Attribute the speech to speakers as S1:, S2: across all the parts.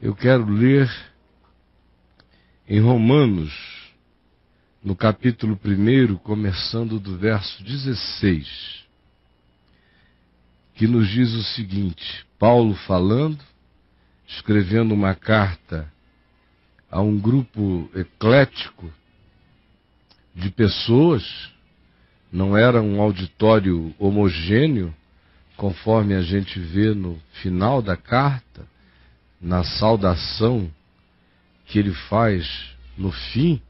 S1: Eu quero ler em Romanos, no capítulo 1, começando do verso 16, que nos diz o seguinte: Paulo falando, escrevendo uma carta a um grupo eclético de pessoas, não era um auditório homogêneo, conforme a gente vê no final da carta, na saudação que ele faz no fim,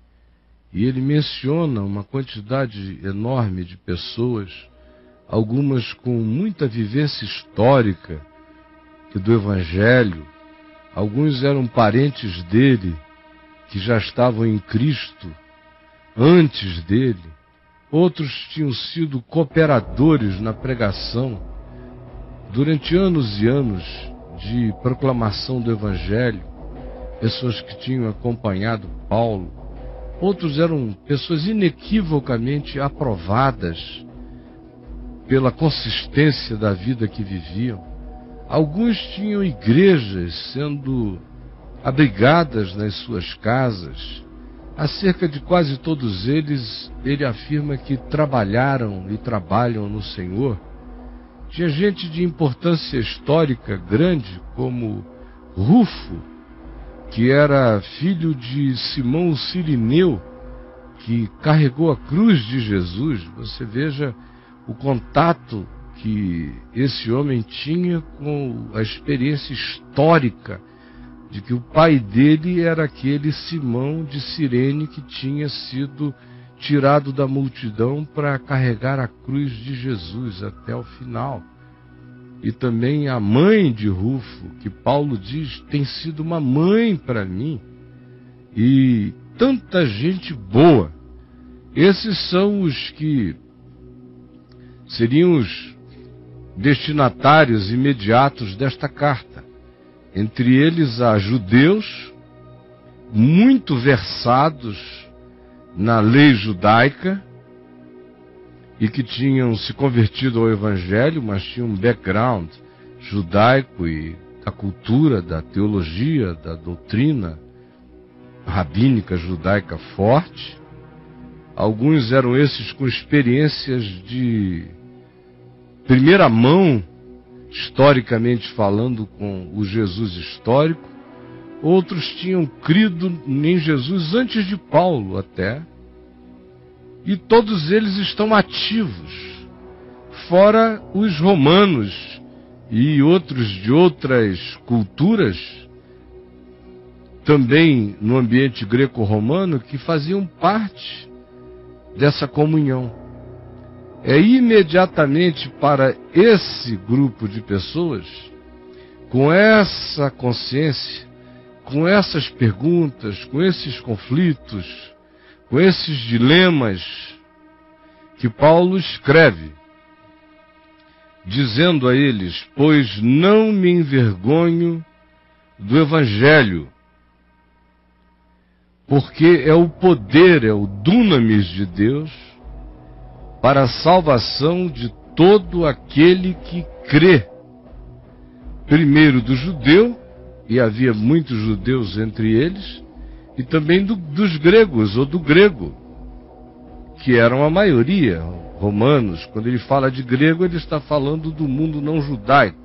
S1: e ele menciona uma quantidade enorme de pessoas, algumas com muita vivência histórica do Evangelho, alguns eram parentes dele, que já estavam em Cristo antes dele, outros tinham sido cooperadores na pregação durante anos e anos de proclamação do Evangelho, pessoas que tinham acompanhado Paulo, outros eram pessoas inequivocamente aprovadas pela consistência da vida que viviam. Alguns tinham igrejas sendo abrigadas nas suas casas. Acerca de quase todos eles, ele afirma que trabalharam e trabalham no Senhor. Tinha gente de importância histórica grande, como Rufo, que era filho de Simão o Cirineu, que carregou a cruz de Jesus. Você veja o contato que esse homem tinha com a experiência histórica de que o pai dele era aquele Simão de Cirene que tinha sido tirado da multidão para carregar a cruz de Jesus até o final. E também a mãe de Rufo, que Paulo diz, tem sido uma mãe para mim. E tanta gente boa. Esses são os que seriam os destinatários imediatos desta carta. Entre eles há judeus muito versados na lei judaica e que tinham se convertido ao Evangelho, mas tinham um background judaico e da cultura, da teologia, da doutrina rabínica judaica forte. Alguns eram esses com experiências de primeira mão, historicamente falando, com o Jesus histórico. Outros tinham crido em Jesus antes de Paulo até. E todos eles estão ativos, fora os romanos e outros de outras culturas, também no ambiente greco-romano, que faziam parte dessa comunhão. É imediatamente para esse grupo de pessoas, com essa consciência, com essas perguntas, com esses conflitos, com esses dilemas, que Paulo escreve, dizendo a eles: pois não me envergonho do Evangelho, porque é o poder, é o dunamis de Deus, para a salvação de todo aquele que crê, primeiro do judeu, e havia muitos judeus entre eles, e também dos gregos, ou do grego, que eram a maioria, romanos. Quando ele fala de grego, ele está falando do mundo não judaico,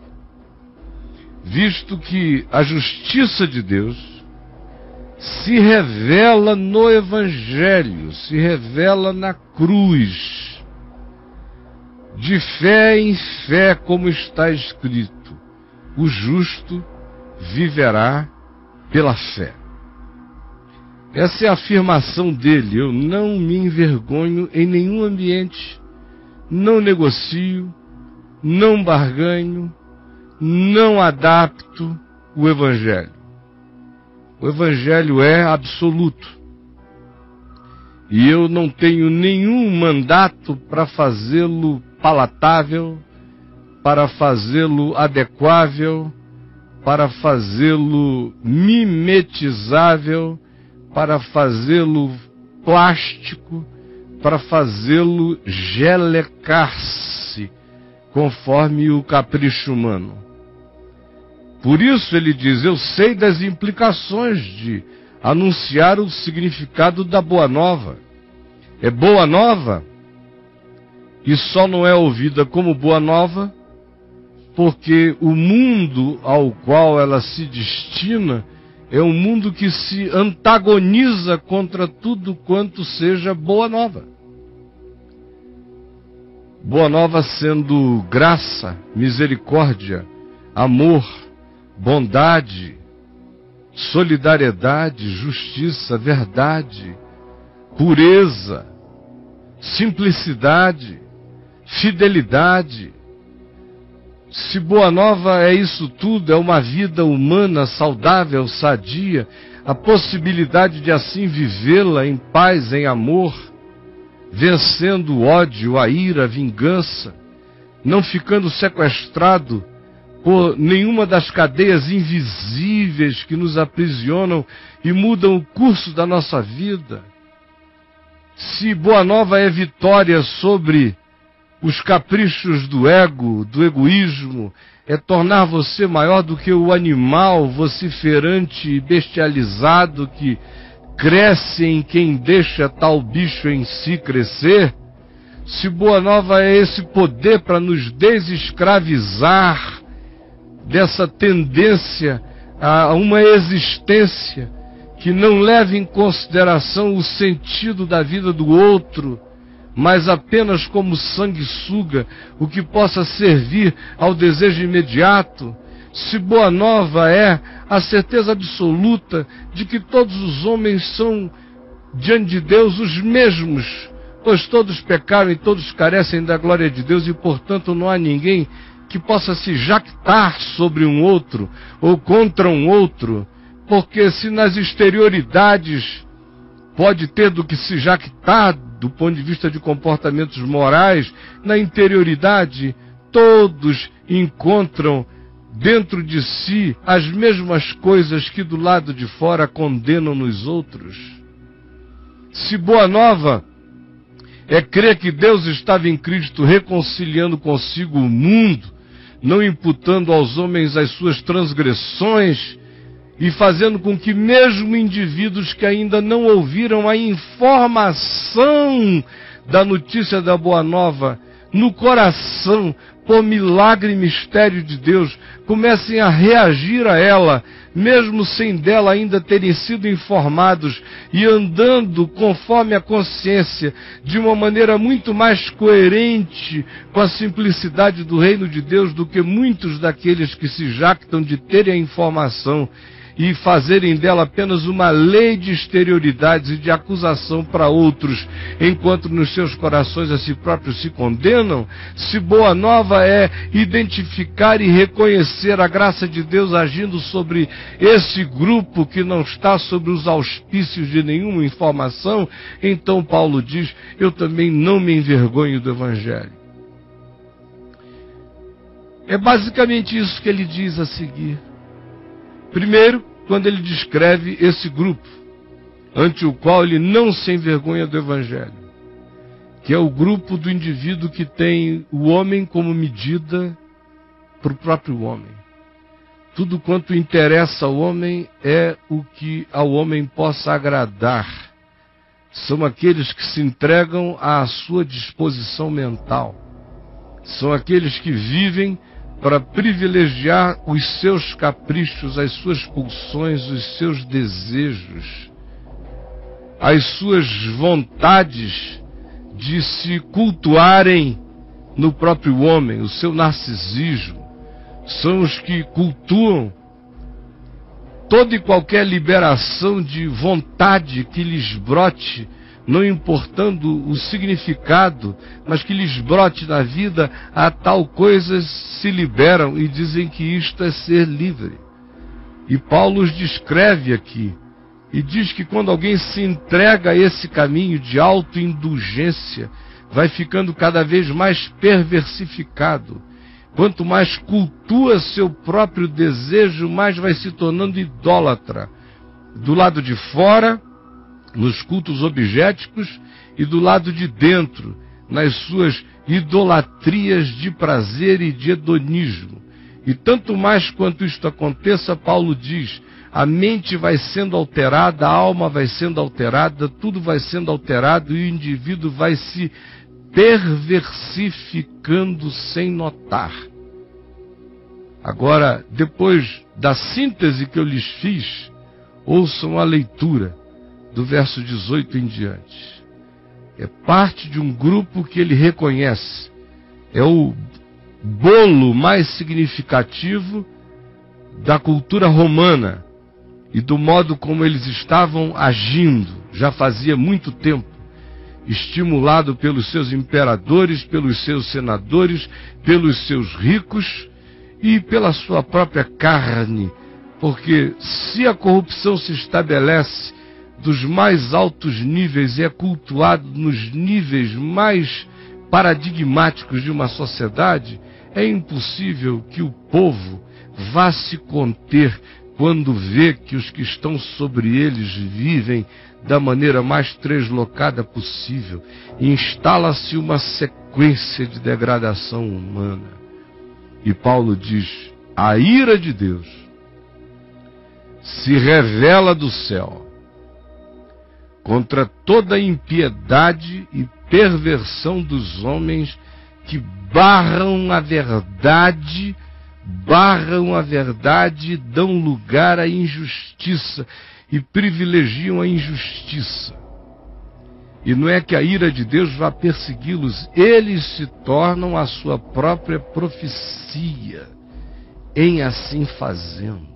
S1: visto que a justiça de Deus se revela no Evangelho, se revela na cruz, de fé em fé, como está escrito: o justo viverá pela fé. Essa é a afirmação dele: eu não me envergonho em nenhum ambiente, não negocio, não barganho, não adapto o Evangelho. O Evangelho é absoluto. E eu não tenho nenhum mandato para fazê-lo palatável, para fazê-lo adequável, para fazê-lo mimetizável, para fazê-lo plástico, para fazê-lo gelecar-se conforme o capricho humano. Por isso ele diz, eu sei das implicações de anunciar o significado da boa nova. É boa nova e só não é ouvida como boa nova porque o mundo ao qual ela se destina é um mundo que se antagoniza contra tudo quanto seja boa nova. Boa nova sendo graça, misericórdia, amor, bondade, solidariedade, justiça, verdade, pureza, simplicidade, fidelidade. Se boa nova é isso tudo, é uma vida humana, saudável, sadia, a possibilidade de assim vivê-la em paz, em amor, vencendo o ódio, a ira, a vingança, não ficando sequestrado por nenhuma das cadeias invisíveis que nos aprisionam e mudam o curso da nossa vida. Se boa nova é vitória sobre os caprichos do ego, do egoísmo, é tornar você maior do que o animal vociferante e bestializado que cresce em quem deixa tal bicho em si crescer. Se boa nova é esse poder para nos desescravizar dessa tendência a uma existência que não leva em consideração o sentido da vida do outro, mas apenas como sanguessuga, o que possa servir ao desejo imediato. Se boa nova é a certeza absoluta de que todos os homens são diante de Deus os mesmos, pois todos pecaram e todos carecem da glória de Deus e, portanto, não há ninguém que possa se jactar sobre um outro ou contra um outro, porque se nas exterioridades pode ter do que se jactar do ponto de vista de comportamentos morais, na interioridade todos encontram dentro de si as mesmas coisas que do lado de fora condenam nos outros. Se boa nova é crer que Deus estava em Cristo reconciliando consigo o mundo, não imputando aos homens as suas transgressões, e fazendo com que mesmo indivíduos que ainda não ouviram a informação da notícia da Boa Nova, no coração, por milagre e mistério de Deus, comecem a reagir a ela, mesmo sem dela ainda terem sido informados, e andando conforme a consciência, de uma maneira muito mais coerente com a simplicidade do reino de Deus do que muitos daqueles que se jactam de terem a informação e fazerem dela apenas uma lei de exterioridades e de acusação para outros, enquanto nos seus corações a si próprios se condenam. Se boa nova é identificar e reconhecer a graça de Deus agindo sobre esse grupo que não está sob os auspícios de nenhuma informação, então Paulo diz, eu também não me envergonho do Evangelho. É basicamente isso que ele diz a seguir. Primeiro, quando ele descreve esse grupo, ante o qual ele não se envergonha do Evangelho, que é o grupo do indivíduo que tem o homem como medida para o próprio homem. Tudo quanto interessa ao homem é o que ao homem possa agradar. São aqueles que se entregam à sua disposição mental. São aqueles que vivem para privilegiar os seus caprichos, as suas pulsões, os seus desejos, as suas vontades de se cultuarem no próprio homem, o seu narcisismo. São os que cultuam toda e qualquer liberação de vontade que lhes brote, não importando o significado, mas que lhes brote na vida, a tal coisa se liberam e dizem que isto é ser livre. E Paulo os descreve aqui, e diz que quando alguém se entrega a esse caminho de autoindulgência, vai ficando cada vez mais perversificado. Quanto mais cultua seu próprio desejo, mais vai se tornando idólatra. Do lado de fora, nos cultos objeticos, e do lado de dentro, nas suas idolatrias de prazer e de hedonismo. E tanto mais quanto isto aconteça, Paulo diz, a mente vai sendo alterada, a alma vai sendo alterada, tudo vai sendo alterado e o indivíduo vai se perversificando sem notar. Agora, depois da síntese que eu lhes fiz, ouçam a leitura do verso 18 em diante. É parte de um grupo que ele reconhece. É o bolo mais significativo da cultura romana e do modo como eles estavam agindo, já fazia muito tempo, estimulado pelos seus imperadores, pelos seus senadores, pelos seus ricos e pela sua própria carne, porque se a corrupção se estabelece dos mais altos níveis e é cultuado nos níveis mais paradigmáticos de uma sociedade, é impossível que o povo vá se conter quando vê que os que estão sobre eles vivem da maneira mais translocada possível. Instala-se uma sequência de degradação humana. E Paulo diz, a ira de Deus se revela do céu contra toda a impiedade e perversão dos homens que barram a verdade e dão lugar à injustiça e privilegiam a injustiça. E não é que a ira de Deus vá persegui-los, eles se tornam a sua própria profecia em assim fazendo.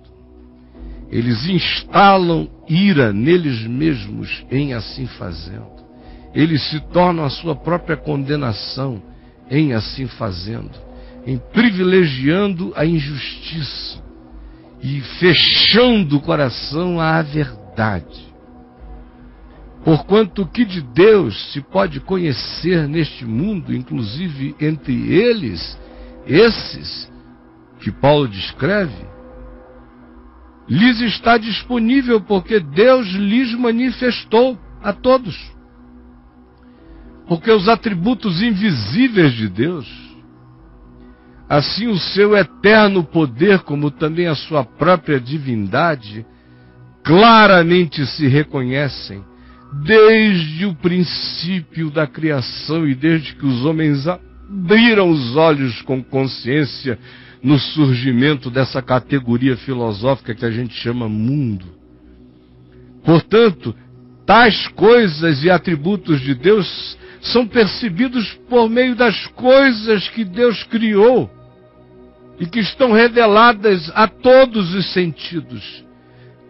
S1: Eles instalam ira neles mesmos em assim fazendo. Eles se tornam a sua própria condenação em assim fazendo, em privilegiando a injustiça e fechando o coração à verdade. Porquanto o que de Deus se pode conhecer neste mundo, inclusive entre eles, esses que Paulo descreve, lhes está disponível porque Deus lhes manifestou a todos. Porque os atributos invisíveis de Deus, assim o seu eterno poder, como também a sua própria divindade, claramente se reconhecem desde o princípio da criação e desde que os homens abriram os olhos com consciência no surgimento dessa categoria filosófica que a gente chama mundo. Portanto, tais coisas e atributos de Deus são percebidos por meio das coisas que Deus criou e que estão reveladas a todos os sentidos.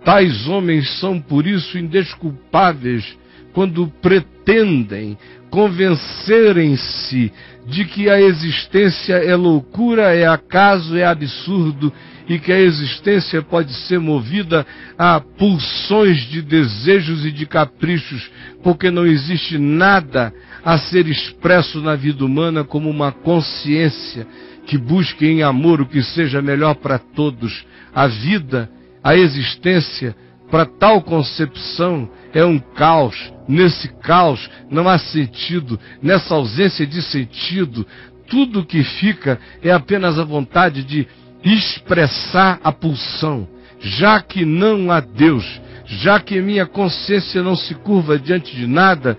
S1: Tais homens são, por isso, indesculpáveis quando pretendem convencerem-se de que a existência é loucura, é acaso, é absurdo e que a existência pode ser movida a pulsões de desejos e de caprichos, porque não existe nada a ser expresso na vida humana como uma consciência que busque em amor o que seja melhor para todos. A vida, a existência, para tal concepção, é um caos. Nesse caos não há sentido. Nessa ausência de sentido, tudo que fica é apenas a vontade de expressar a pulsão. Já que não há Deus, já que minha consciência não se curva diante de nada,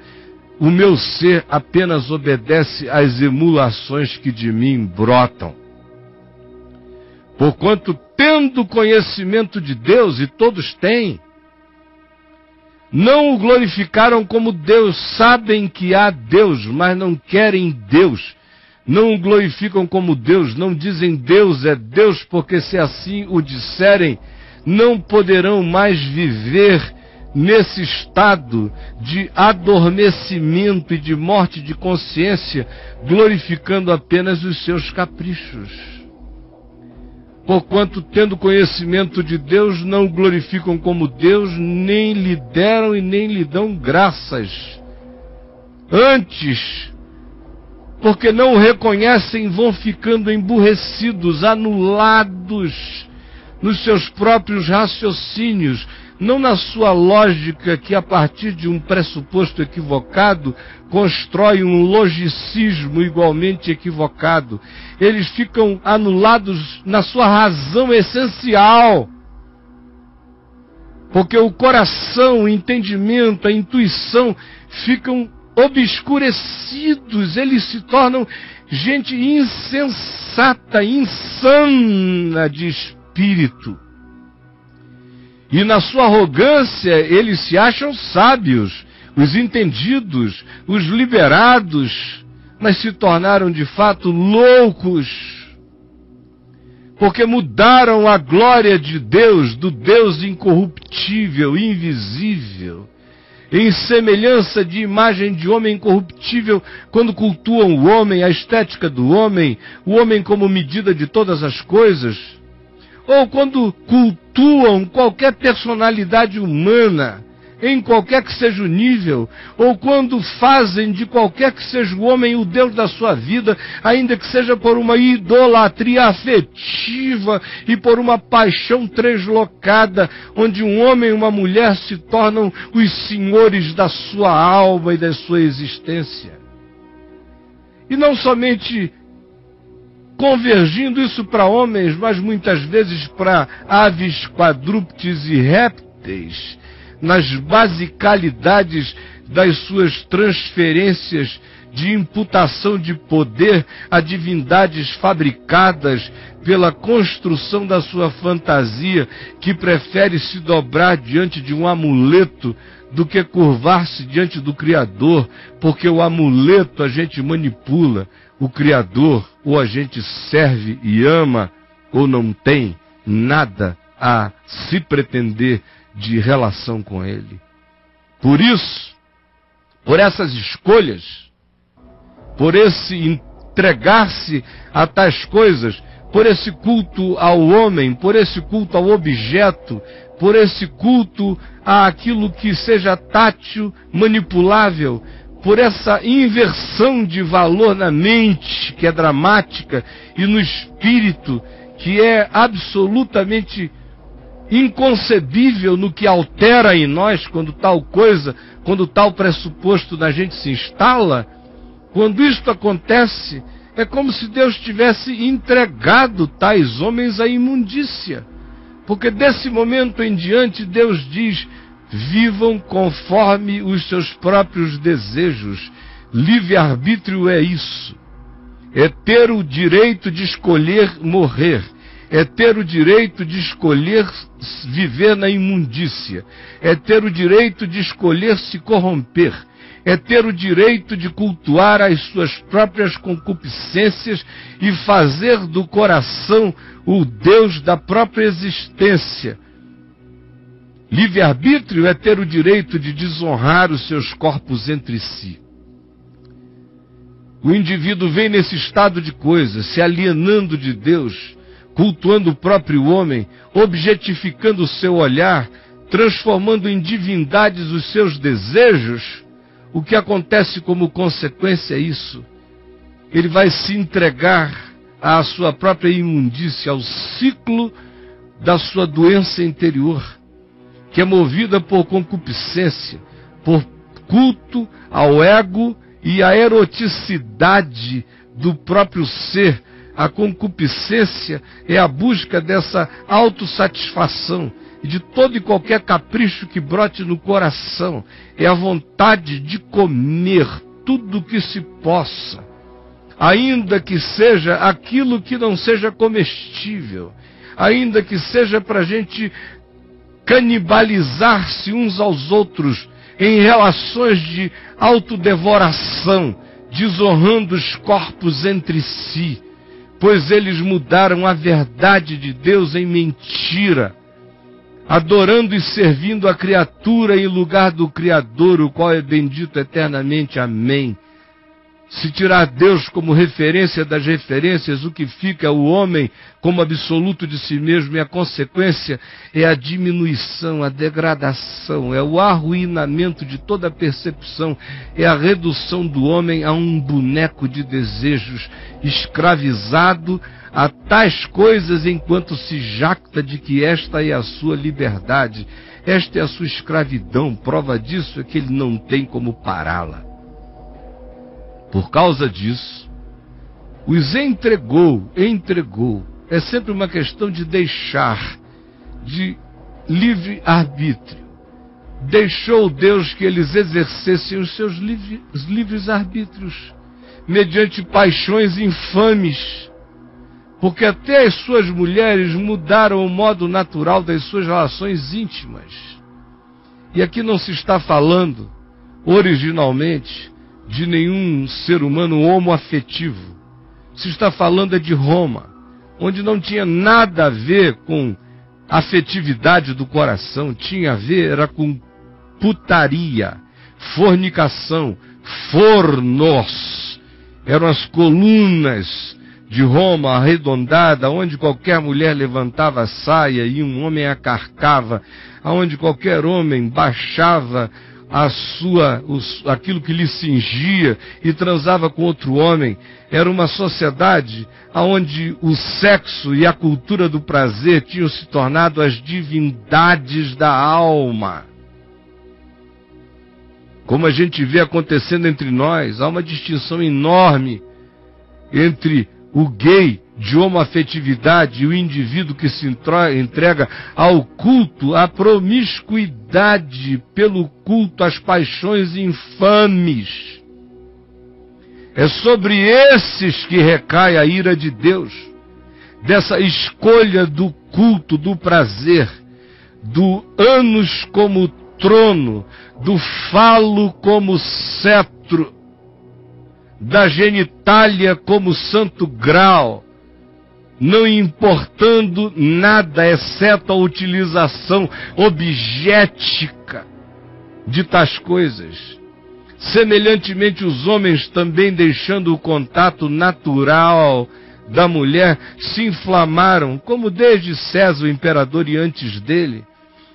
S1: o meu ser apenas obedece às emulações que de mim brotam. Porquanto, tendo conhecimento de Deus, e todos têm, não o glorificaram como Deus, sabem que há Deus, mas não querem Deus. Não o glorificam como Deus, não dizem Deus é Deus, porque se assim o disserem, não poderão mais viver nesse estado de adormecimento e de morte de consciência, glorificando apenas os seus caprichos. Porquanto, tendo conhecimento de Deus, não o glorificam como Deus, nem lhe deram e nem lhe dão graças. Antes, porque não o reconhecem, vão ficando emburrecidos, anulados nos seus próprios raciocínios, não na sua lógica que a partir de um pressuposto equivocado constrói um logicismo igualmente equivocado. Eles ficam anulados na sua razão essencial. Porque o coração, o entendimento, a intuição ficam obscurecidos, eles se tornam gente insensata, insana de espírito. E na sua arrogância eles se acham sábios, os entendidos, os liberados, mas se tornaram de fato loucos, porque mudaram a glória de Deus, do Deus incorruptível, invisível, em semelhança de imagem de homem incorruptível, quando cultuam o homem, a estética do homem, o homem como medida de todas as coisas, ou quando cultuam qualquer personalidade humana, em qualquer que seja o nível, ou quando fazem de qualquer que seja o homem o Deus da sua vida, ainda que seja por uma idolatria afetiva e por uma paixão translocada, onde um homem e uma mulher se tornam os senhores da sua alma e da sua existência. E não somente convergindo isso para homens, mas muitas vezes para aves, quadrúpedes e répteis, nas basicalidades das suas transferências de imputação de poder a divindades fabricadas pela construção da sua fantasia, que prefere se dobrar diante de um amuleto do que curvar-se diante do Criador, porque o amuleto a gente manipula, o Criador ou a gente serve e ama, ou não tem nada a se pretender de relação com ele. Por isso, por essas escolhas, por esse entregar-se a tais coisas, por esse culto ao homem, por esse culto ao objeto, por esse culto àquilo que seja tátil, manipulável, por essa inversão de valor na mente, que é dramática, e no espírito, que é absolutamente inconcebível no que altera em nós quando tal coisa, quando tal pressuposto na gente se instala. Quando isto acontece, é como se Deus tivesse entregado tais homens à imundícia. Porque desse momento em diante Deus diz: vivam conforme os seus próprios desejos. Livre-arbítrio é isso. É ter o direito de escolher morrer. É ter o direito de escolher viver na imundícia. É ter o direito de escolher se corromper. É ter o direito de cultuar as suas próprias concupiscências e fazer do coração o Deus da própria existência. Livre-arbítrio é ter o direito de desonrar os seus corpos entre si. O indivíduo vem nesse estado de coisas, se alienando de Deus, cultuando o próprio homem, objetificando o seu olhar, transformando em divindades os seus desejos. O que acontece como consequência é isso. Ele vai se entregar à sua própria imundícia, ao ciclo da sua doença interior, que é movida por concupiscência, por culto ao ego e à eroticidade do próprio ser. A concupiscência é a busca dessa autossatisfação e de todo e qualquer capricho que brote no coração. É a vontade de comer tudo o que se possa, ainda que seja aquilo que não seja comestível, ainda que seja para a gente canibalizar-se uns aos outros em relações de autodevoração, desonrando os corpos entre si, pois eles mudaram a verdade de Deus em mentira, adorando e servindo a criatura em lugar do Criador, o qual é bendito eternamente. Amém. Se tirar Deus como referência das referências, o que fica é o homem como absoluto de si mesmo, e a consequência é a diminuição, a degradação, é o arruinamento de toda a percepção, é a redução do homem a um boneco de desejos, escravizado a tais coisas enquanto se jacta de que esta é a sua liberdade. esta é a sua escravidão. Prova disso é que ele não tem como pará-la. Por causa disso, os entregou. É sempre uma questão de deixar, de livre-arbítrio. Deixou Deus que eles exercessem os seus livres arbítrios, mediante paixões infames, porque até as suas mulheres mudaram o modo natural das suas relações íntimas. E aqui não se está falando, originalmente, de nenhum ser humano homoafetivo. Se está falando é de Roma, onde não tinha nada a ver com afetividade do coração, tinha a ver era com putaria, fornicação, fornos. Eram as colunas de Roma arredondada, onde qualquer mulher levantava a saia e um homem a carcava, aonde qualquer homem baixava aquilo que lhe cingia e transava com outro homem. Era uma sociedade onde o sexo e a cultura do prazer tinham se tornado as divindades da alma. Como a gente vê acontecendo entre nós, há uma distinção enorme entre o gay de homoafetividade e o indivíduo que se entrega ao culto, à promiscuidade, pelo culto às paixões infames. É sobre esses que recai a ira de Deus, dessa escolha do culto, do prazer, do ânus como trono, do falo como cetro, da genitália como santo grau, não importando nada, exceto a utilização objetica de tais coisas. Semelhantemente, os homens também, deixando o contato natural da mulher, se inflamaram, como desde César o imperador e antes dele,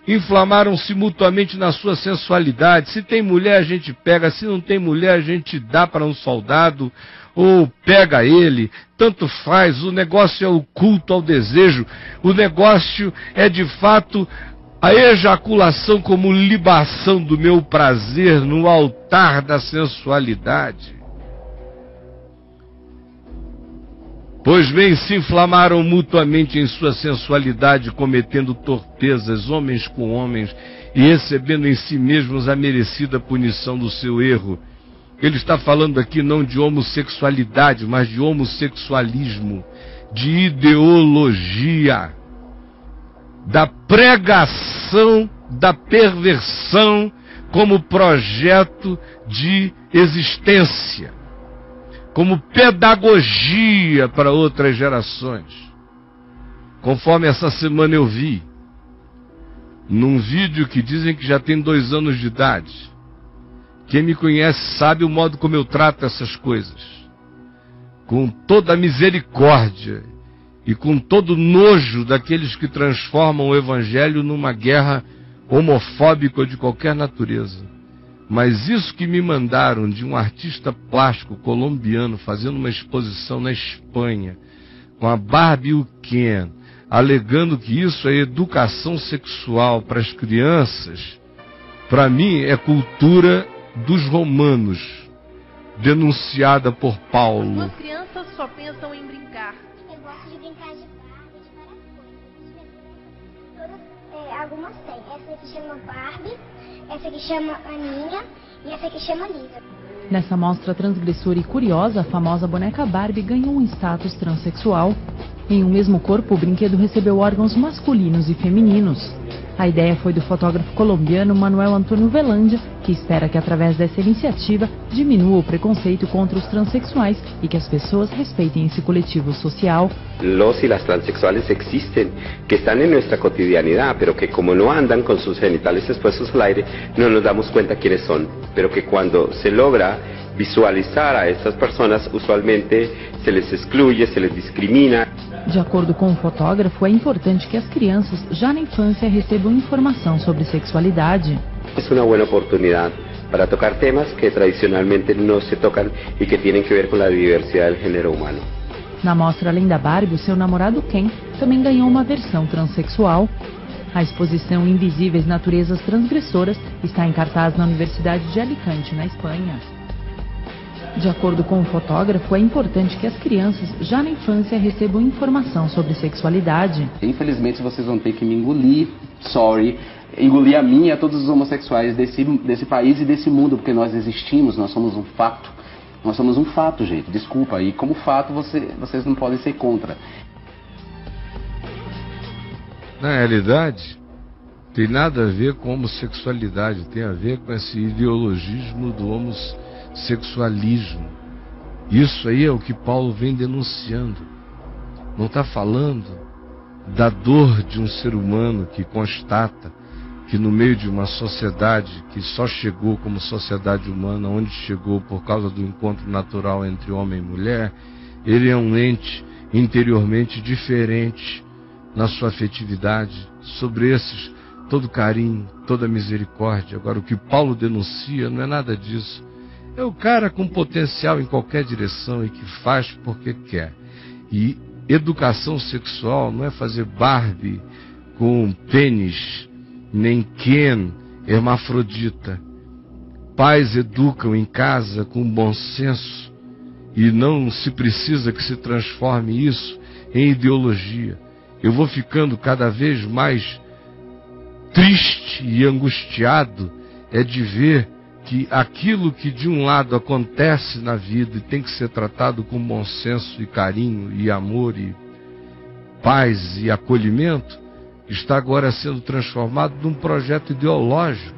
S1: inflamaram-se mutuamente na sua sensualidade. Se tem mulher, a gente pega. Se não tem mulher, a gente dá para um soldado ou pega ele. Tanto faz. O negócio é o culto ao desejo. O negócio é, de fato, a ejaculação como libação do meu prazer no altar da sensualidade. Pois bem, se inflamaram mutuamente em sua sensualidade, cometendo torpezas, homens com homens, e recebendo em si mesmos a merecida punição do seu erro. Ele está falando aqui não de homossexualidade, mas de homossexualismo, de ideologia, da pregação da perversão como projeto de existência, como pedagogia para outras gerações. Conforme essa semana eu vi, num vídeo que dizem que já tem 2 anos de idade. Quem me conhece sabe o modo como eu trato essas coisas. Com toda a misericórdia e com todo o nojo daqueles que transformam o evangelho numa guerra homofóbica ou de qualquer natureza. Mas isso que me mandaram de um artista plástico colombiano fazendo uma exposição na Espanha, com a Barbie e o Ken, alegando que isso é educação sexual para as crianças, para mim é cultura dos romanos, denunciada por Paulo.
S2: As crianças só pensam em brincar.
S3: Eu gosto de brincar de Barbie, de várias coisas. Algumas tem. Essa aqui chama Barbie, essa aqui chama Aninha e essa aqui chama Lisa.
S4: Nessa mostra transgressora e curiosa, a famosa boneca Barbie ganhou um status transexual. Em um mesmo corpo, o brinquedo recebeu órgãos masculinos e femininos. A ideia foi do fotógrafo colombiano Manuel Antônio Velandia, que espera que através dessa iniciativa diminua o preconceito contra os transexuais e que as pessoas respeitem esse coletivo social.
S5: Los y las transexuales existen, que están en nuestra cotidianidad, pero que como no andan con sus genitales expuestos al aire, no nos damos cuenta quiénes son, pero que cuando se logra visualizar a estas personas, usualmente se les excluye, se les discrimina.
S4: De acordo com o fotógrafo, é importante que as crianças, já na infância, recebam informação sobre sexualidade.
S5: Es una buena oportunidad para tocar temas que tradicionalmente no se tocan y que tienen que ver con la diversidad del género humano.
S4: Na mostra, além da Barbie, o seu namorado Ken também ganhou uma versão transexual. A exposição Invisíveis Naturezas Transgressoras está em cartaz na Universidade de Alicante, na Espanha. De acordo com o fotógrafo, é importante que as crianças, já na infância, recebam informação sobre sexualidade.
S6: Infelizmente, vocês vão ter que me engolir, engolir a mim e a todos os homossexuais desse país e desse mundo, porque nós existimos, nós somos um fato. Nós somos um fato, gente, desculpa. E como fato, vocês não podem ser contra.
S1: Na realidade, tem nada a ver com homossexualidade, tem a ver com esse ideologismo do homossexualismo. Isso aí é o que Paulo vem denunciando. Não está falando da dor de um ser humano que constata que no meio de uma sociedade que só chegou como sociedade humana, onde chegou por causa do encontro natural entre homem e mulher, ele é um ente interiormente diferente na sua afetividade. Sobre esses, todo carinho, toda misericórdia. Agora, o que Paulo denuncia não é nada disso. É o cara com potencial em qualquer direção e que faz porque quer. E educação sexual não é fazer Barbie com pênis, nem Ken, hermafrodita. Pais educam em casa com bom senso e não se precisa que se transforme isso em ideologia. Eu vou ficando cada vez mais triste e angustiado de ver que aquilo que de um lado acontece na vida e tem que ser tratado com bom senso e carinho e amor e paz e acolhimento, está agora sendo transformado num projeto ideológico,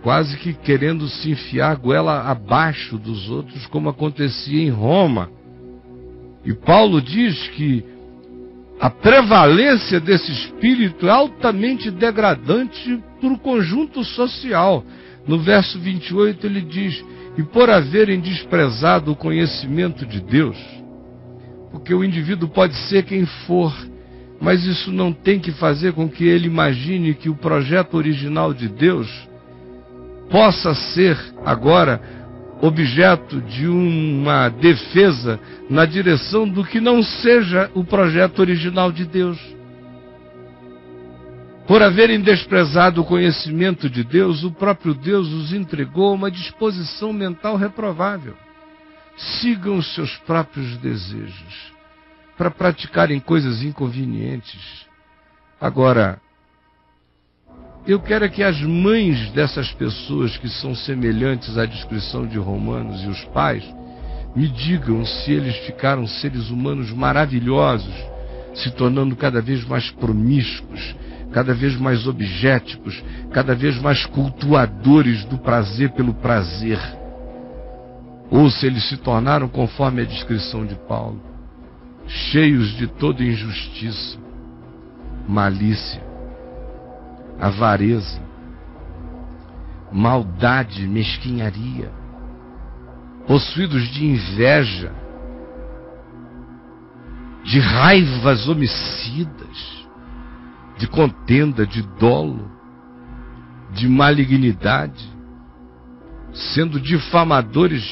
S1: quase que querendo se enfiar a goela abaixo dos outros, como acontecia em Roma. E Paulo diz que a prevalência desse espírito é altamente degradante para o conjunto social. No verso 28 ele diz: e por haverem desprezado o conhecimento de Deus, porque o indivíduo pode ser quem for, mas isso não tem que fazer com que ele imagine que o projeto original de Deus possa ser agora objeto de uma defesa na direção do que não seja o projeto original de Deus. Por haverem desprezado o conhecimento de Deus, o próprio Deus os entregou a uma disposição mental reprovável. Sigam os seus próprios desejos para praticarem coisas inconvenientes. Agora, eu quero que as mães dessas pessoas que são semelhantes à descrição de Romanos e os pais me digam se eles ficaram seres humanos maravilhosos, se tornando cada vez mais promíscuos, cada vez mais objetivos, cada vez mais cultuadores do prazer pelo prazer, ou se eles se tornaram, conforme a descrição de Paulo, cheios de toda injustiça, malícia, avareza, maldade, mesquinharia, possuídos de inveja, de raivas homicidas, de contenda, de dolo, de malignidade, sendo difamadores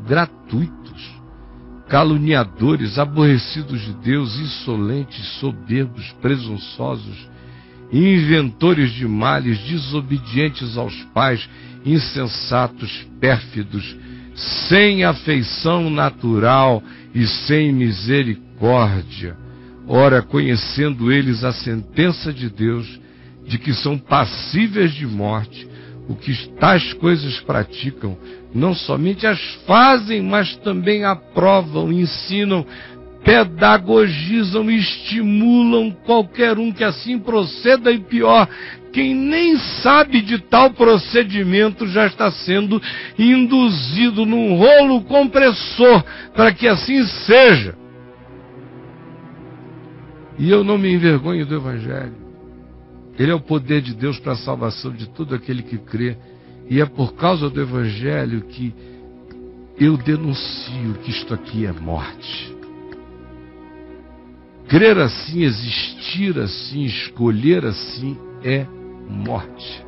S1: gratuitos, caluniadores, aborrecidos de Deus, insolentes, soberbos, presunçosos, inventores de males, desobedientes aos pais, insensatos, pérfidos, sem afeição natural e sem misericórdia. Ora, conhecendo eles a sentença de Deus, de que são passíveis de morte, o que tais coisas praticam, não somente as fazem, mas também aprovam, ensinam, pedagogizam, estimulam qualquer um que assim proceda, e pior, quem nem sabe de tal procedimento já está sendo induzido num rolo compressor para que assim seja. E eu não me envergonho do Evangelho. Ele é o poder de Deus para a salvação de todo aquele que crê. E é por causa do Evangelho que eu denuncio que isto aqui é morte. Crer assim, existir assim, escolher assim é morte.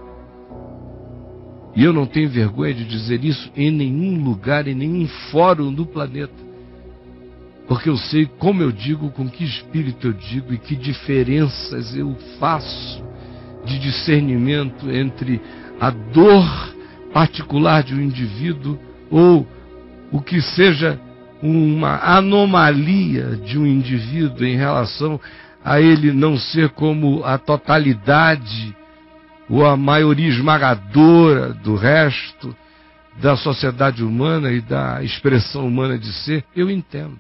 S1: E eu não tenho vergonha de dizer isso em nenhum lugar, em nenhum fórum do planeta. porque eu sei como eu digo, com que espírito eu digo e que diferenças eu faço de discernimento entre a dor particular de um indivíduo ou o que seja uma anomalia de um indivíduo em relação a ele não ser como a totalidade ou a maioria esmagadora do resto da sociedade humana e da expressão humana de ser, eu entendo.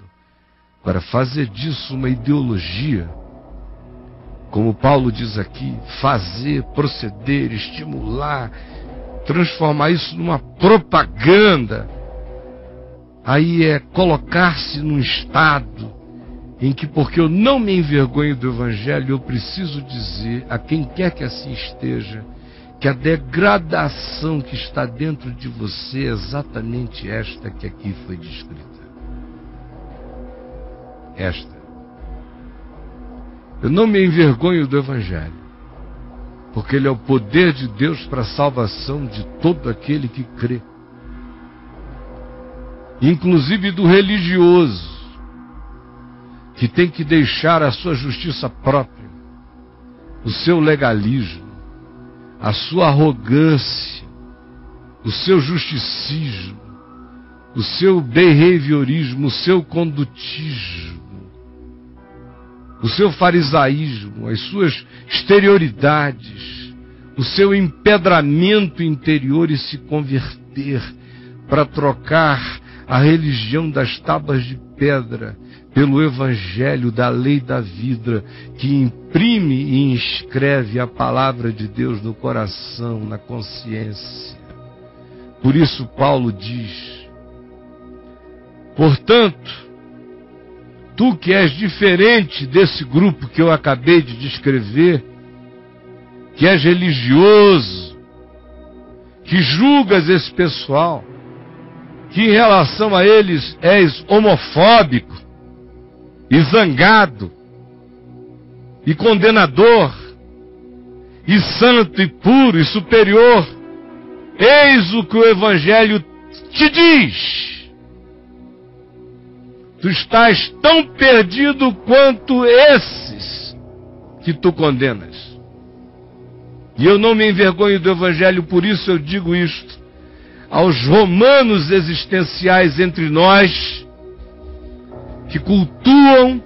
S1: Para fazer disso uma ideologia, como Paulo diz aqui, fazer, proceder, estimular, transformar isso numa propaganda, aí é colocar-se num estado em que, porque eu não me envergonho do Evangelho, eu preciso dizer a quem quer que assim esteja, que a degradação que está dentro de você é exatamente esta que aqui foi descrita. Esta. Eu não me envergonho do Evangelho, porque ele é o poder de Deus para a salvação de todo aquele que crê, inclusive do religioso, que tem que deixar a sua justiça própria, o seu legalismo, a sua arrogância, o seu justicismo, o seu behaviorismo, o seu condutismo, o seu farisaísmo, as suas exterioridades, o seu empedramento interior e se converter para trocar a religião das tábuas de pedra pelo Evangelho da lei da vida, que imprime e inscreve a palavra de Deus no coração, na consciência. Por isso Paulo diz: portanto, tu que és diferente desse grupo que eu acabei de descrever, que és religioso, que julgas esse pessoal, que em relação a eles és homofóbico, e zangado, e condenador, e santo, e puro, e superior, eis o que o Evangelho te diz. Tu estás tão perdido quanto esses que tu condenas. E eu não me envergonho do Evangelho, por isso eu digo isto aos romanos existenciais entre nós, que cultuam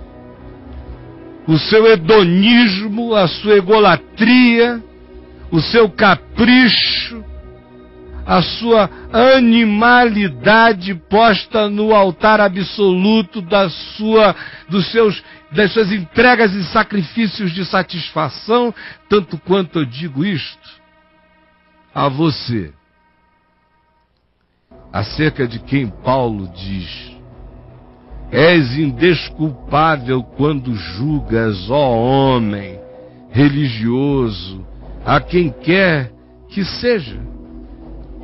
S1: o seu hedonismo, a sua egolatria, o seu capricho, a sua animalidade posta no altar absoluto das suas entregas e sacrifícios de satisfação, tanto quanto eu digo isto a você, acerca de quem Paulo diz: és indesculpável quando julgas, ó homem religioso, a quem quer que seja.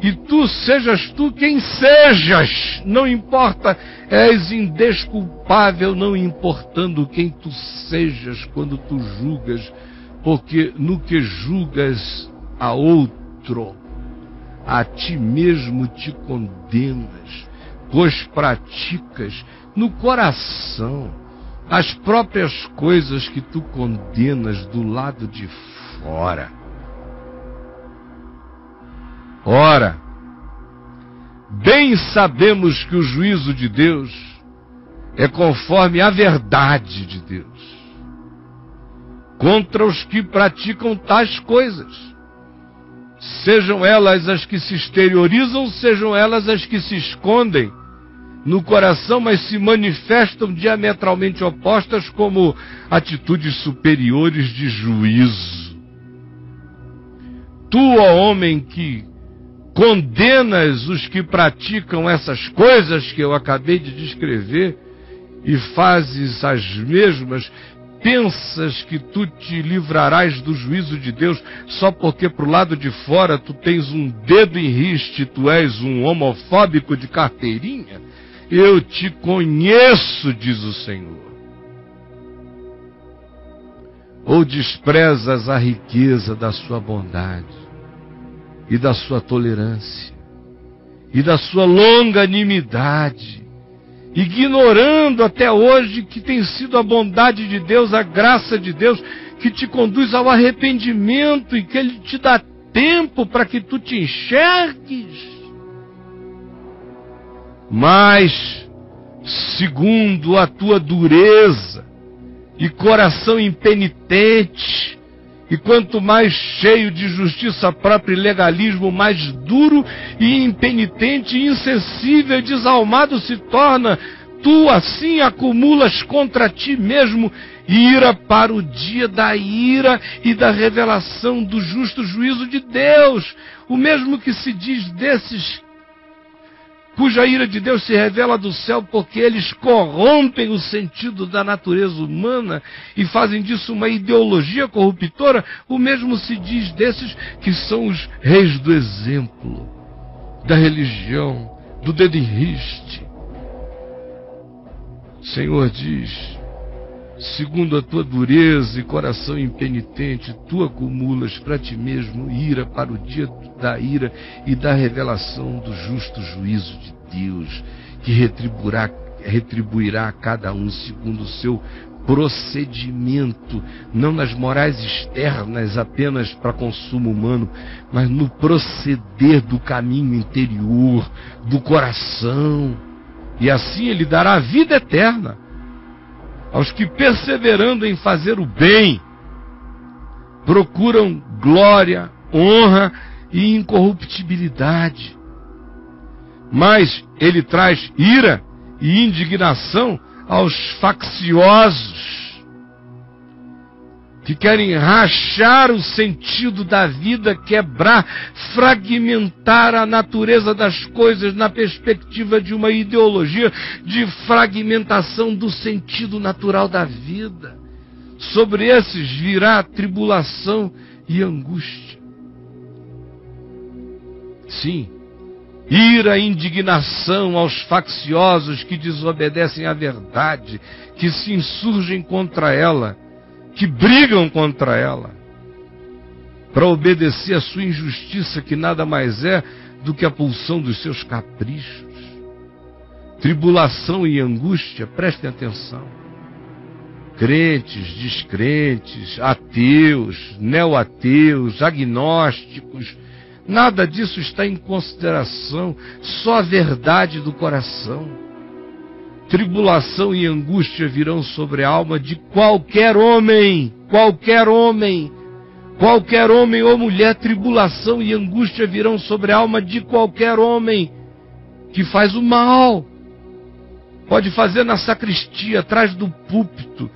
S1: E tu sejas tu quem sejas, não importa, és indesculpável, não importando quem tu sejas quando tu julgas, porque no que julgas a outro, a ti mesmo te condenas, pois praticas no coração as próprias coisas que tu condenas do lado de fora. Ora, bem sabemos que o juízo de Deus é conforme a verdade de Deus contra os que praticam tais coisas, sejam elas as que se exteriorizam, sejam elas as que se escondem no coração, mas se manifestam diametralmente opostas como atitudes superiores de juízo. Tu, ó homem, que condenas os que praticam essas coisas que eu acabei de descrever e fazes as mesmas, pensas que tu te livrarás do juízo de Deus só porque pro lado de fora tu tens um dedo em riste, tu és um homofóbico de carteirinha? Eu te conheço, diz o Senhor. Ou desprezas a riqueza da sua bondade, e da sua tolerância, e da sua longanimidade, ignorando até hoje que tem sido a bondade de Deus, a graça de Deus, que te conduz ao arrependimento e que Ele te dá tempo para que tu te enxergues. Mas, segundo a tua dureza e coração impenitente, e quanto mais cheio de justiça própria e legalismo, mais duro e impenitente, insensível e desalmado se torna, tu assim acumulas contra ti mesmo ira para o dia da ira e da revelação do justo juízo de Deus. O mesmo que se diz desses cuja ira de Deus se revela do céu, porque eles corrompem o sentido da natureza humana e fazem disso uma ideologia corruptora. O mesmo se diz desses que são os reis do exemplo, da religião, do dedo em riste. O Senhor diz: segundo a tua dureza e coração impenitente, tu acumulas para ti mesmo ira para o dia da ira e da revelação do justo juízo de Deus, que retribuirá a cada um segundo o seu procedimento, não nas morais externas apenas para consumo humano, mas no proceder do caminho interior, do coração. E assim Ele dará a vida eterna aos que, perseverando em fazer o bem, procuram glória, honra e incorruptibilidade. Mas Ele traz ira e indignação aos facciosos, que querem rachar o sentido da vida, quebrar, fragmentar a natureza das coisas na perspectiva de uma ideologia de fragmentação do sentido natural da vida. Sobre esses virá tribulação e angústia. Sim, ira e indignação aos facciosos que desobedecem à verdade, que se insurgem contra ela, que brigam contra ela, para obedecer à sua injustiça, que nada mais é do que a pulsão dos seus caprichos. Tribulação e angústia, prestem atenção. Crentes, descrentes, ateus, neo-ateus, agnósticos, nada disso está em consideração, só a verdade do coração. Tribulação e angústia virão sobre a alma de qualquer homem ou mulher. Tribulação e angústia virão sobre a alma de qualquer homem que faz o mal. Pode fazer na sacristia, atrás do púlpito,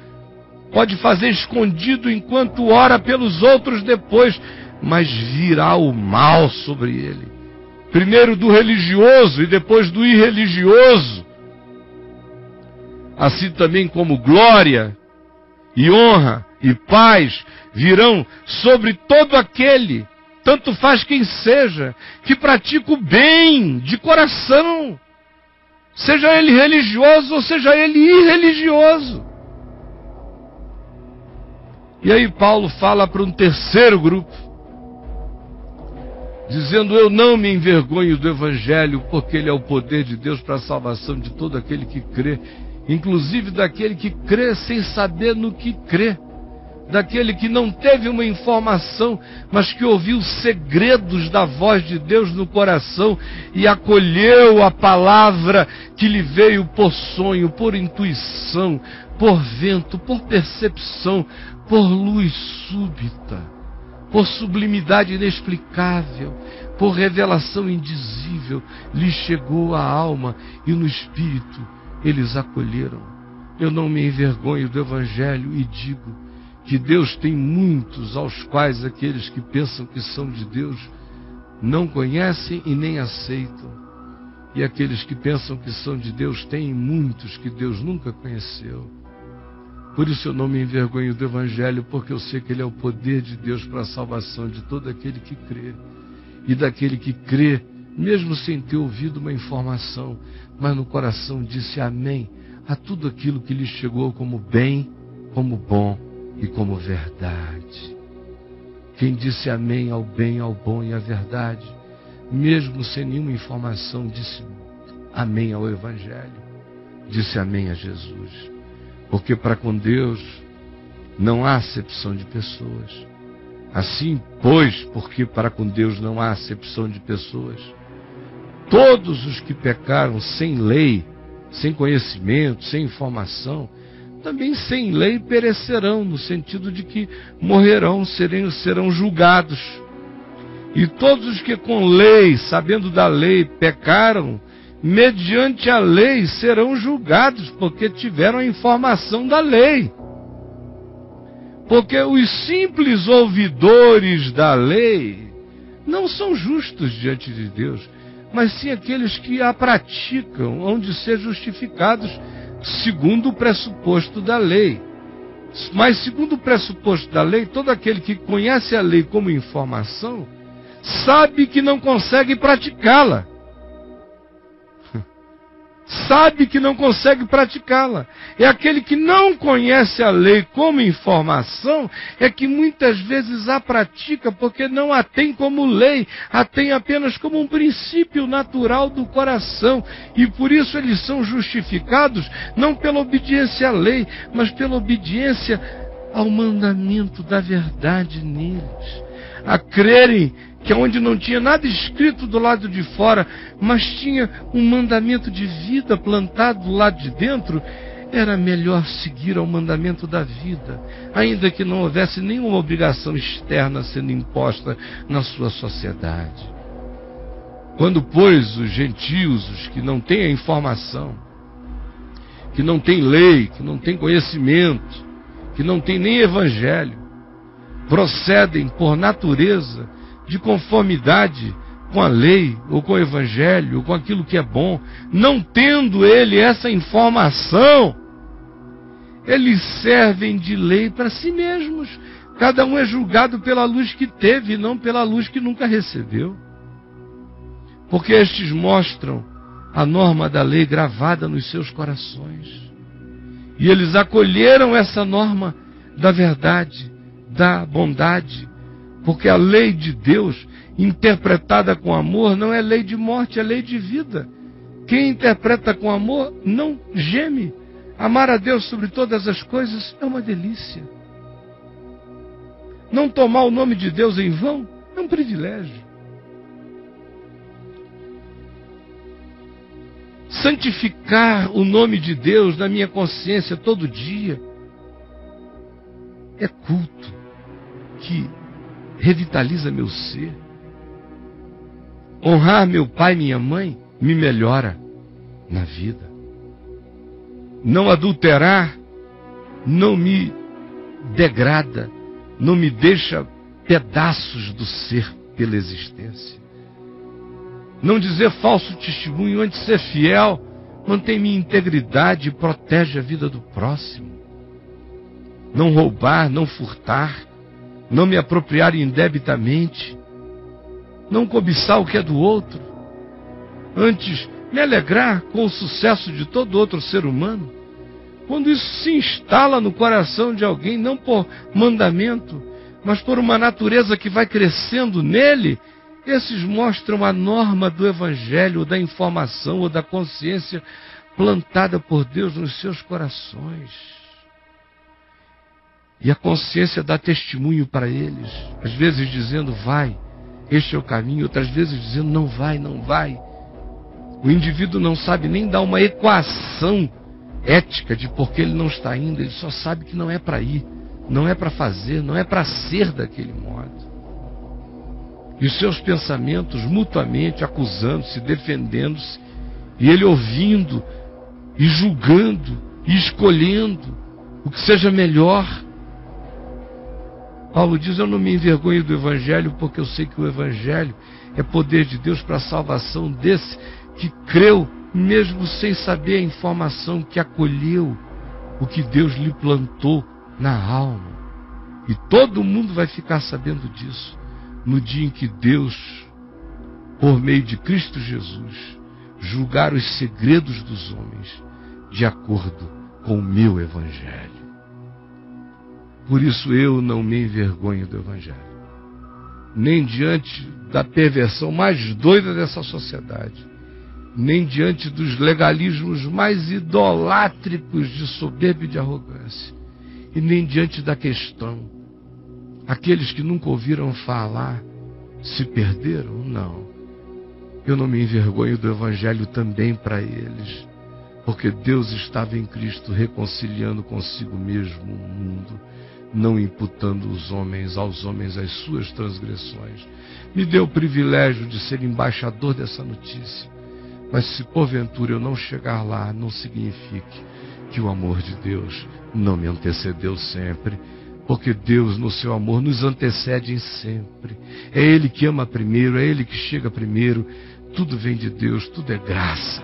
S1: pode fazer escondido enquanto ora pelos outros depois, mas virá o mal sobre ele. Primeiro do religioso e depois do irreligioso. Assim também como glória e honra e paz virão sobre todo aquele, tanto faz quem seja, que pratica o bem de coração, seja ele religioso ou seja ele irreligioso. E aí Paulo fala para um terceiro grupo, dizendo: eu não me envergonho do Evangelho, porque ele é o poder de Deus para a salvação de todo aquele que crê, inclusive daquele que crê sem saber no que crê, daquele que não teve uma informação, mas que ouviu segredos da voz de Deus no coração e acolheu a palavra que lhe veio por sonho, por intuição, por vento, por percepção, por luz súbita, por sublimidade inexplicável, por revelação indizível, lhe chegou à alma e no espírito eles acolheram. Eu não me envergonho do Evangelho e digo que Deus tem muitos aos quais aqueles que pensam que são de Deus não conhecem e nem aceitam. E aqueles que pensam que são de Deus têm muitos que Deus nunca conheceu. Por isso eu não me envergonho do Evangelho, porque eu sei que ele é o poder de Deus para a salvação de todo aquele que crê. E daquele que crê, mesmo sem ter ouvido uma informação, mas no coração disse amém a tudo aquilo que lhe chegou como bem, como bom e como verdade. Quem disse amém ao bem, ao bom e à verdade, mesmo sem nenhuma informação, disse amém ao Evangelho. disse amém a Jesus. Porque para com Deus não há acepção de pessoas. Assim, pois, porque para com Deus não há acepção de pessoas, todos os que pecaram sem lei, sem conhecimento, sem informação, também sem lei perecerão, no sentido de que morrerão, serão julgados. E todos os que com lei, sabendo da lei, pecaram, mediante a lei serão julgados, porque tiveram a informação da lei. Porque os simples ouvidores da lei não são justos diante de Deus, mas sim aqueles que a praticam, hão de ser justificados segundo o pressuposto da lei. Mas segundo o pressuposto da lei, todo aquele que conhece a lei como informação, sabe que não consegue praticá-la. Sabe que não consegue praticá-la. É aquele que não conhece a lei como informação, é que muitas vezes a pratica porque não a tem como lei, a tem apenas como um princípio natural do coração. E por isso eles são justificados não pela obediência à lei, mas pela obediência ao mandamento da verdade neles. A crerem que onde não tinha nada escrito do lado de fora, mas tinha um mandamento de vida plantado do lado de dentro, era melhor seguir ao mandamento da vida, ainda que não houvesse nenhuma obrigação externa sendo imposta na sua sociedade. Quando, pois, os gentios, os que não têm a informação, que não têm lei, que não têm conhecimento, que não têm nem evangelho, procedem por natureza de conformidade com a lei, ou com o evangelho, ou com aquilo que é bom, não tendo ele essa informação, eles servem de lei para si mesmos. Cada um é julgado pela luz que teve, e não pela luz que nunca recebeu. Porque estes mostram a norma da lei gravada nos seus corações. E eles acolheram essa norma da verdade, da bondade, porque a lei de Deus, interpretada com amor, não é lei de morte, é lei de vida. Quem interpreta com amor não geme. Amar a Deus sobre todas as coisas é uma delícia. Não tomar o nome de Deus em vão é um privilégio. Santificar o nome de Deus na minha consciência todo dia é culto que revitaliza meu ser. Honrar meu pai e minha mãe me melhora na vida. Não adulterar não me degrada, não me deixa pedaços do ser pela existência. Não dizer falso testemunho antes de ser fiel mantém minha integridade e protege a vida do próximo. Não roubar, não furtar, não me apropriar indebitamente, não cobiçar o que é do outro, antes me alegrar com o sucesso de todo outro ser humano. Quando isso se instala no coração de alguém, não por mandamento, mas por uma natureza que vai crescendo nele, esses mostram a norma do evangelho, ou da informação, ou da consciência plantada por Deus nos seus corações. E a consciência dá testemunho para eles, às vezes dizendo, vai, este é o caminho, outras vezes dizendo, não vai, não vai. O indivíduo não sabe nem dar uma equação ética de por que ele não está indo, ele só sabe que não é para ir, não é para fazer, não é para ser daquele modo. E os seus pensamentos mutuamente acusando-se, defendendo-se, e ele ouvindo, e julgando, e escolhendo o que seja melhor. Paulo diz, eu não me envergonho do Evangelho, porque eu sei que o Evangelho é poder de Deus para a salvação desse que creu, mesmo sem saber a informação, que acolheu o que Deus lhe plantou na alma. E todo mundo vai ficar sabendo disso no dia em que Deus, por meio de Cristo Jesus, julgar os segredos dos homens de acordo com o meu Evangelho. Por isso eu não me envergonho do Evangelho, nem diante da perversão mais doida dessa sociedade, nem diante dos legalismos mais idolátricos de soberba e de arrogância, e nem diante da questão. Aqueles que nunca ouviram falar se perderam? Não. Eu não me envergonho do Evangelho também para eles, porque Deus estava em Cristo reconciliando consigo mesmo o mundo, não imputando aos homens as suas transgressões. Me deu o privilégio de ser embaixador dessa notícia, mas se porventura eu não chegar lá, não signifique que o amor de Deus não me antecedeu sempre, porque Deus no seu amor nos antecede sempre. É Ele que ama primeiro, é Ele que chega primeiro. Tudo vem de Deus, tudo é graça,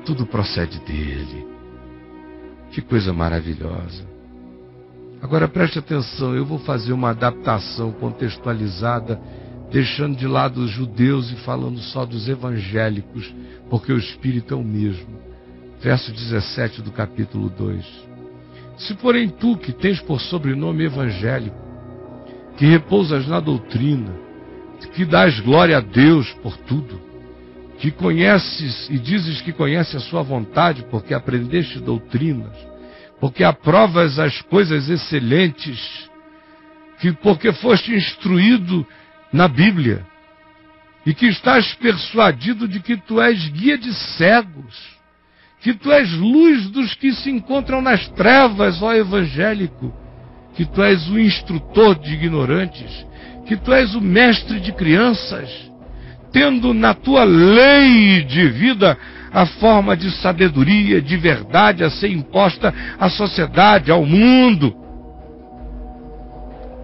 S1: tudo procede dEle. Que coisa maravilhosa. Agora preste atenção, eu vou fazer uma adaptação contextualizada, deixando de lado os judeus e falando só dos evangélicos, porque o Espírito é o mesmo. Verso 17 do capítulo 2. Se porém tu, que tens por sobrenome evangélico, que repousas na doutrina, que dás glória a Deus por tudo, que conheces e dizes que conheces a sua vontade, porque aprendeste doutrinas, porque aprovas as coisas excelentes, porque foste instruído na Bíblia, e que estás persuadido de que tu és guia de cegos, que tu és luz dos que se encontram nas trevas, ó evangélico, que tu és o instrutor de ignorantes, que tu és o mestre de crianças, tendo na tua lei de vida a forma de sabedoria, de verdade a ser imposta à sociedade, ao mundo.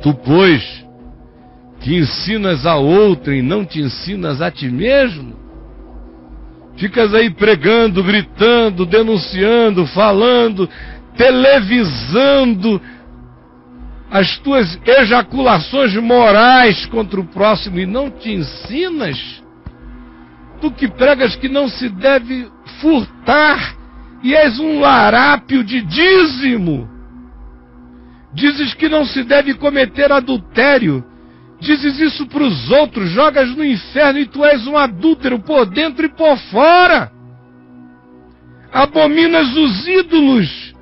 S1: Tu, pois, que ensinas a outrem e não te ensinas a ti mesmo, ficas aí pregando, gritando, denunciando, falando, televisando as tuas ejaculações morais contra o próximo e não te ensinas? Tu que pregas que não se deve furtar e és um larápio de dízimo. Dizes que não se deve cometer adultério. Dizes isso para os outros, jogas no inferno e tu és um adúltero por dentro e por fora. Abominas os ídolos,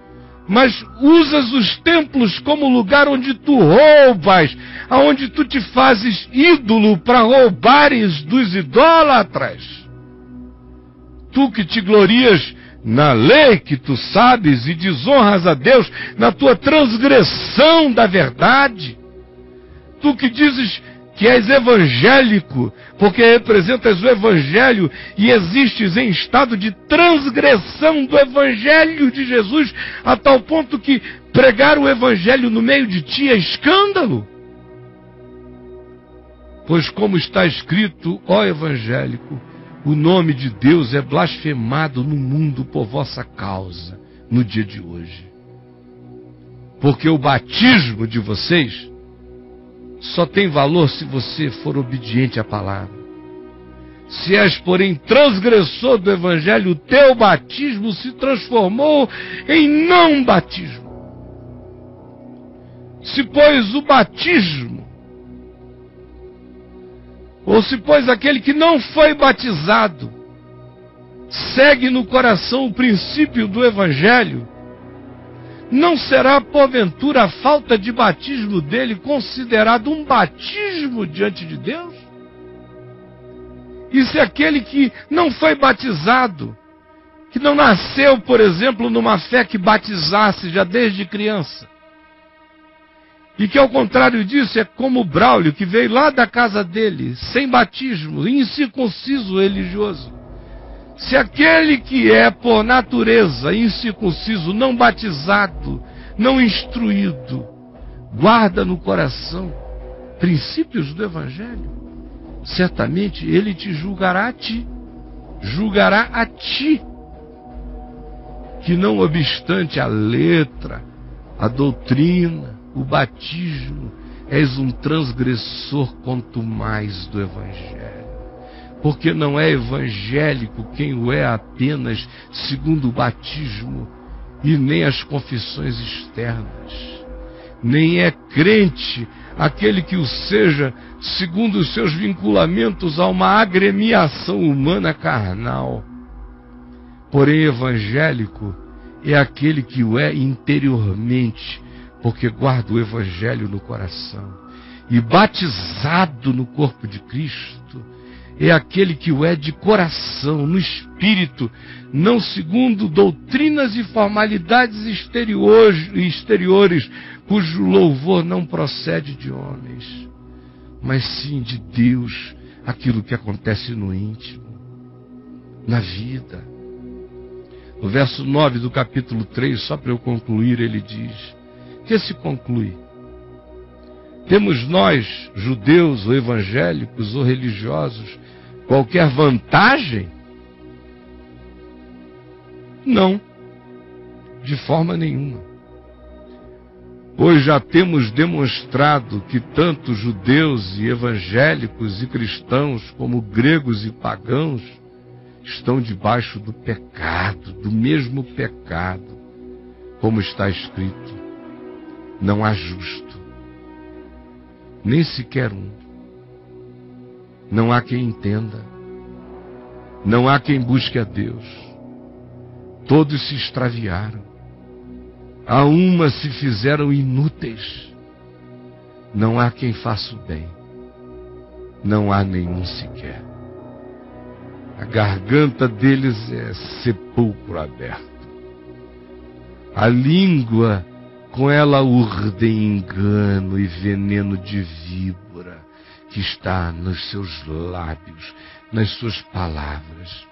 S1: mas usas os templos como lugar onde tu roubas, aonde tu te fazes ídolo para roubares dos idólatras. Tu que te glorias na lei que tu sabes e desonras a Deus na tua transgressão da verdade. Tu que dizes que és evangélico, porque representas o evangelho e existes em estado de transgressão do evangelho de Jesus, a tal ponto que pregar o evangelho no meio de ti é escândalo. Pois como está escrito, ó evangélico, o nome de Deus é blasfemado no mundo por vossa causa, no dia de hoje. Porque o batismo de vocês só tem valor se você for obediente à palavra. Se és, porém, transgressor do evangelho, o teu batismo se transformou em não batismo. Se, pois, o batismo, ou se, pois, aquele que não foi batizado, segue no coração o princípio do evangelho, não será, porventura, a falta de batismo dele considerado um batismo diante de Deus? E se aquele que não foi batizado, que não nasceu, por exemplo, numa fé que batizasse já desde criança, e que ao contrário disso é como o Braulio, que veio lá da casa dele, sem batismo, incircunciso religioso, se aquele que é por natureza incircunciso, não batizado, não instruído, guarda no coração princípios do evangelho, certamente ele te julgará a ti, que não obstante a letra, a doutrina, o batismo, és um transgressor quanto mais do evangelho. Porque não é evangélico quem o é apenas segundo o batismo e nem as confissões externas. Nem é crente aquele que o seja segundo os seus vinculamentos a uma agremiação humana carnal. Porém, evangélico é aquele que o é interiormente, porque guarda o evangelho no coração. E batizado no corpo de Cristo é aquele que o é de coração, no espírito, não segundo doutrinas e formalidades exteriores, cujo louvor não procede de homens, mas sim de Deus, aquilo que acontece no íntimo, na vida. No verso 9 do capítulo 3, só para eu concluir, ele diz: que se conclui? Temos nós, judeus ou evangélicos ou religiosos, qualquer vantagem? Não, de forma nenhuma. Pois já temos demonstrado que tanto judeus e evangélicos e cristãos, como gregos e pagãos, estão debaixo do pecado, do mesmo pecado, como está escrito: não há justo, nem sequer um. Não há quem entenda, não há quem busque a Deus. Todos se extraviaram, a uma se fizeram inúteis. Não há quem faça o bem, não há nenhum sequer. A garganta deles é sepulcro aberto. A língua, com ela urdem engano e veneno de víbora que está nos seus lábios, nas suas palavras.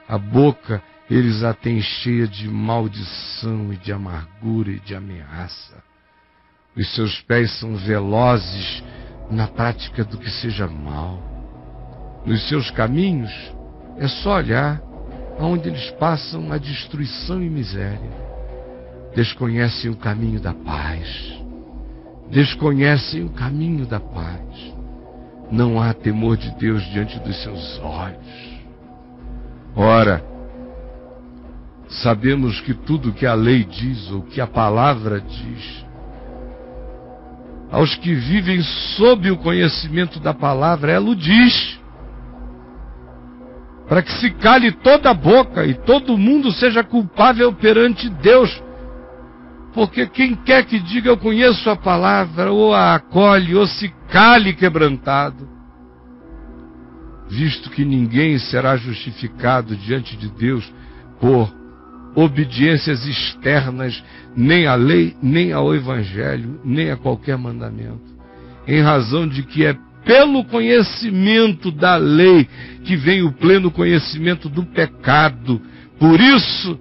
S1: A boca eles a têm cheia de maldição e de amargura e de ameaça. Os seus pés são velozes na prática do que seja mal. Nos seus caminhos é só olhar aonde eles passam a destruição e miséria. Desconhecem o caminho da paz. Desconhecem o caminho da paz. Não há temor de Deus diante dos seus olhos. Ora, sabemos que tudo que a lei diz, ou que a palavra diz, aos que vivem sob o conhecimento da palavra, ela o diz, para que se cale toda a boca e todo mundo seja culpável perante Deus. Porque quem quer que diga eu conheço a palavra, ou a acolhe, ou se cale quebrantado, visto que ninguém será justificado diante de Deus por obediências externas, nem à lei, nem ao evangelho, nem a qualquer mandamento, em razão de que é pelo conhecimento da lei que vem o pleno conhecimento do pecado. Por isso,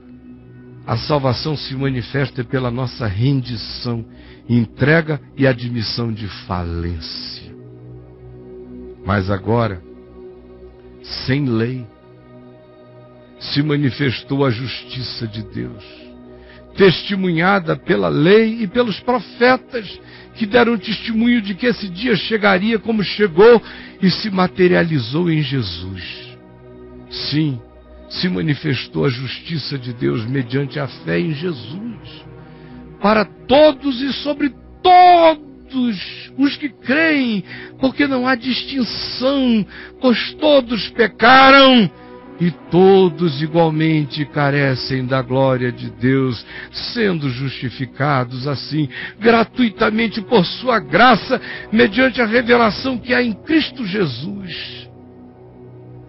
S1: a salvação se manifesta pela nossa rendição, entrega e admissão de falência. Mas agora, sem lei, se manifestou a justiça de Deus, testemunhada pela lei e pelos profetas, que deram testemunho de que esse dia chegaria como chegou e se materializou em Jesus. Sim, se manifestou a justiça de Deus mediante a fé em Jesus, para todos e sobre todos os que creem, porque não há distinção, pois todos pecaram e todos igualmente carecem da glória de Deus, sendo justificados assim, gratuitamente por sua graça, mediante a revelação que há em Cristo Jesus,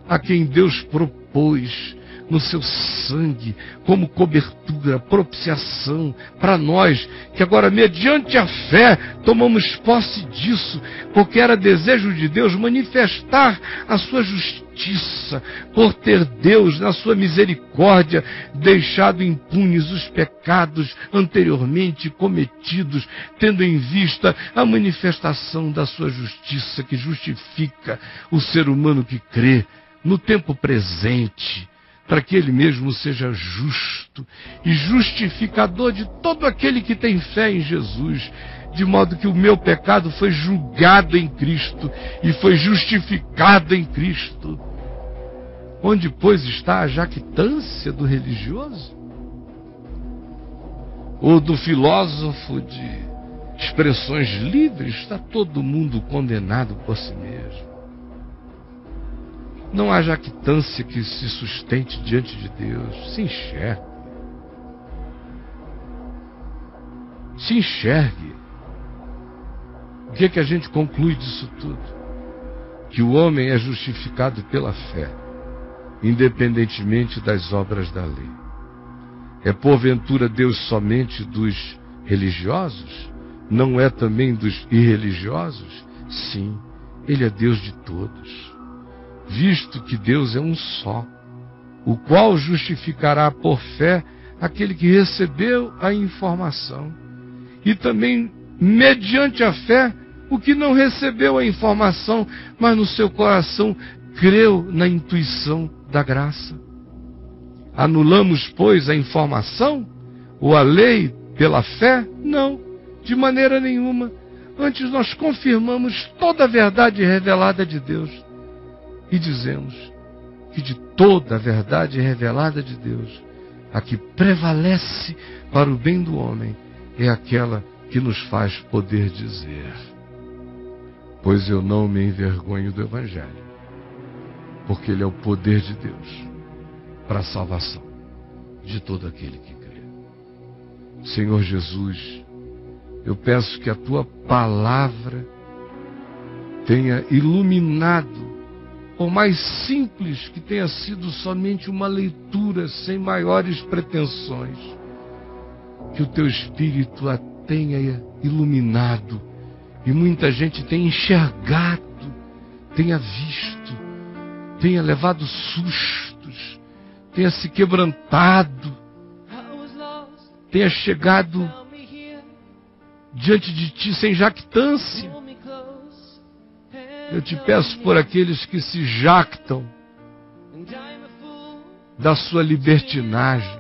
S1: a quem Deus propôs no seu sangue, como cobertura, propiciação para nós, que agora, mediante a fé, tomamos posse disso, porque era desejo de Deus manifestar a sua justiça, por ter Deus, na sua misericórdia, deixado impunes os pecados anteriormente cometidos, tendo em vista a manifestação da sua justiça, que justifica o ser humano que crê no tempo presente, para que ele mesmo seja justo e justificador de todo aquele que tem fé em Jesus, de modo que o meu pecado foi julgado em Cristo e foi justificado em Cristo. Onde, pois, está a jactância do religioso? Ou do filósofo de expressões livres? Está todo mundo condenado por si mesmo. Não há jactância que se sustente diante de Deus. Se enxergue. Se enxergue. O que é que a gente conclui disso tudo? Que o homem é justificado pela fé, independentemente das obras da lei. É porventura Deus somente dos religiosos? Não é também dos irreligiosos? Sim, Ele é Deus de todos. Visto que Deus é um só, o qual justificará por fé aquele que recebeu a informação, e também, mediante a fé, o que não recebeu a informação, mas no seu coração creu na intuição da graça. Anulamos, pois, a informação ou a lei pela fé? Não, de maneira nenhuma. Antes nós confirmamos toda a verdade revelada de Deus e dizemos que de toda a verdade revelada de Deus, a que prevalece para o bem do homem é aquela que nos faz poder dizer: pois eu não me envergonho do Evangelho, porque ele é o poder de Deus para a salvação de todo aquele que crê. Senhor Jesus, eu peço que a Tua palavra tenha iluminado, por mais simples que tenha sido somente uma leitura sem maiores pretensões, que o Teu Espírito a tenha iluminado e muita gente tenha enxergado, tenha visto, tenha levado sustos, tenha se quebrantado, tenha chegado diante de Ti sem jactância. Eu Te peço por aqueles que se jactam da sua libertinagem,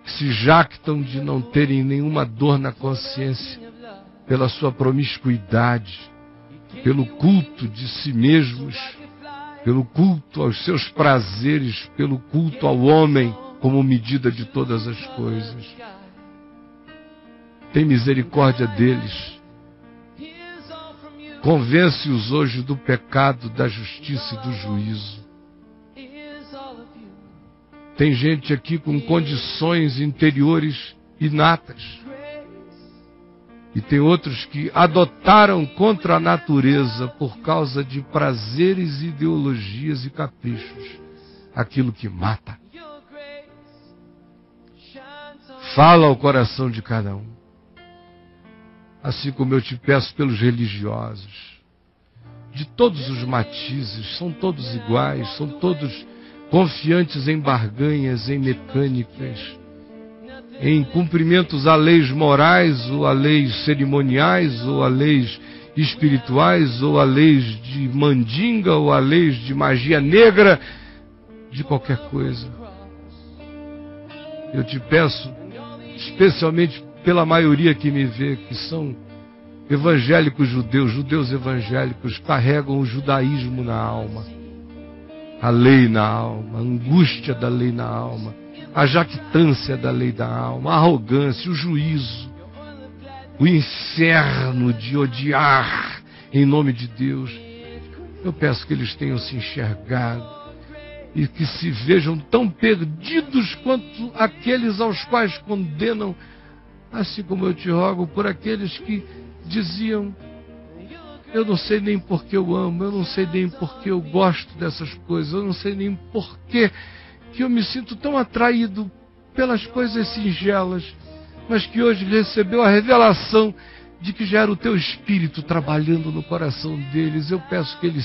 S1: que se jactam de não terem nenhuma dor na consciência pela sua promiscuidade, pelo culto de si mesmos, pelo culto aos seus prazeres, pelo culto ao homem como medida de todas as coisas. Tem misericórdia deles. Convence-os hoje do pecado, da justiça e do juízo. Tem gente aqui com condições interiores inatas. E tem outros que adotaram contra a natureza, por causa de prazeres, ideologias e caprichos, aquilo que mata. Fala ao coração de cada um. Assim como eu Te peço pelos religiosos, de todos os matizes, são todos iguais, são todos confiantes em barganhas, em mecânicas, em cumprimentos a leis morais, ou a leis cerimoniais, ou a leis espirituais, ou a leis de mandinga, ou a leis de magia negra, de qualquer coisa. Eu Te peço, especialmente pela maioria que me vê, que são evangélicos judeus, judeus evangélicos, carregam o judaísmo na alma, a lei na alma, a angústia da lei na alma, a jactância da lei da alma, a arrogância, o juízo, o inferno de odiar em nome de Deus. Eu peço que eles tenham se enxergado e que se vejam tão perdidos quanto aqueles aos quais condenam, assim como eu Te rogo por aqueles que diziam: eu não sei nem por que eu amo, eu não sei nem por que eu gosto dessas coisas, eu não sei nem por que eu me sinto tão atraído pelas coisas singelas, mas que hoje recebeu a revelação de que já era o Teu Espírito trabalhando no coração deles. Eu peço que eles